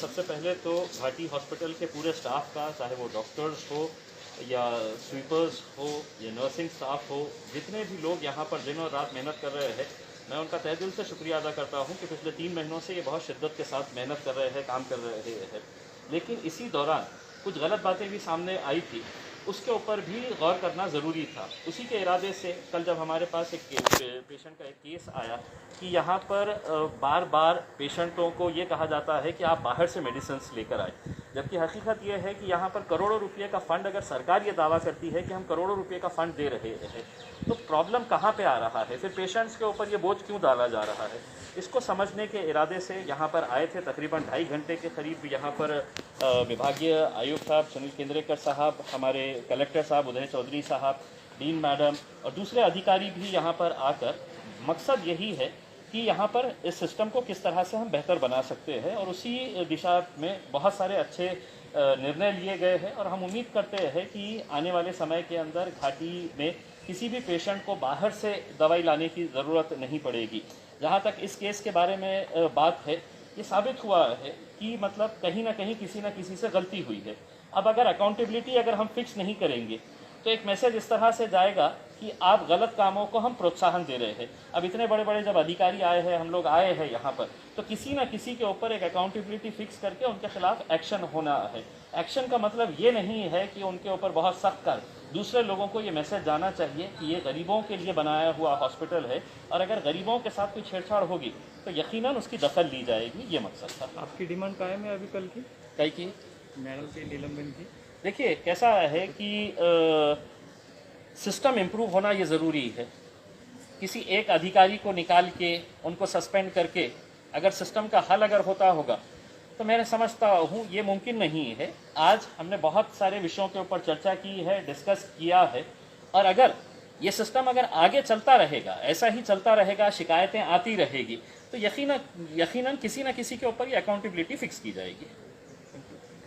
सबसे पहले तो घाटी हॉस्पिटल के पूरे स्टाफ का, चाहे वो डॉक्टर्स हो या स्वीपर्स हो या नर्सिंग स्टाफ हो, जितने भी लोग यहाँ पर दिन और रात मेहनत कर रहे हैं, मैं उनका तहे दिल से शुक्रिया अदा करता हूँ कि पिछले 3 महीनों से ये बहुत शिद्दत के साथ मेहनत कर रहे हैं, काम कर रहे हैं। लेकिन इसी दौरान कुछ गलत बातें भी सामने आई थी, उसके ऊपर भी गौर करना ज़रूरी था। उसी के इरादे से कल जब हमारे पास एक पेशेंट का एक केस आया कि यहाँ पर बार बार पेशेंटों को ये कहा जाता है कि आप बाहर से मेडिसिन लेकर आए, जबकि हकीकत यह है कि यहाँ पर करोड़ों रुपये का फ़ंड, अगर सरकार ये दावा करती है कि हम करोड़ों रुपये का फ़ंड दे रहे हैं, तो प्रॉब्लम कहाँ पे आ रहा है? फिर पेशेंट्स के ऊपर ये बोझ क्यों डाला जा रहा है? इसको समझने के इरादे से यहाँ पर आए थे। तकरीबन 2.5 घंटे के करीब यहाँ पर विभागीय आयुक्त साहब सुनील केंद्रेकर साहब, हमारे कलेक्टर साहब उदय चौधरी साहब, डीन मैडम और दूसरे अधिकारी भी यहाँ पर आकर, मकसद यही है कि यहाँ पर इस सिस्टम को किस तरह से हम बेहतर बना सकते हैं, और उसी दिशा में बहुत सारे अच्छे निर्णय लिए गए हैं। और हम उम्मीद करते हैं कि आने वाले समय के अंदर घाटी में किसी भी पेशेंट को बाहर से दवाई लाने की ज़रूरत नहीं पड़ेगी। जहाँ तक इस केस के बारे में बात है, ये साबित हुआ है कि मतलब कहीं ना कहीं किसी न किसी से गलती हुई है। अब अगर अकाउंटेबिलिटी अगर हम फिक्स नहीं करेंगे तो एक मैसेज इस तरह से जाएगा कि आप गलत कामों को हम प्रोत्साहन दे रहे हैं। अब इतने बड़े बड़े जब अधिकारी आए हैं, हम लोग आए हैं यहाँ पर, तो किसी न किसी के ऊपर एक अकाउंटेबिलिटी फिक्स करके उनके खिलाफ एक्शन होना है। एक्शन का मतलब ये नहीं है कि उनके ऊपर बहुत सख्त कर, दूसरे लोगों को ये मैसेज जाना चाहिए कि ये गरीबों के लिए बनाया हुआ हॉस्पिटल है, और अगर गरीबों के साथ कोई छेड़छाड़ होगी तो यकीनन उसकी दखल ली जाएगी। ये मकसद था। आपकी डिमांड कायम है अभी कल की? कई की मैडम के निलंबन की? देखिए, कैसा है कि सिस्टम इम्प्रूव होना ये ज़रूरी है। किसी एक अधिकारी को निकाल के उनको सस्पेंड करके अगर सिस्टम का हल अगर होता होगा तो मैं समझता हूँ ये मुमकिन नहीं है। आज हमने बहुत सारे विषयों के ऊपर चर्चा की है, डिस्कस किया है, और अगर ये सिस्टम अगर आगे चलता रहेगा, ऐसा ही चलता रहेगा, शिकायतें आती रहेगी, तो यकीनन किसी न किसी के ऊपर ये अकाउंटेबिलिटी फिक्स की जाएगी।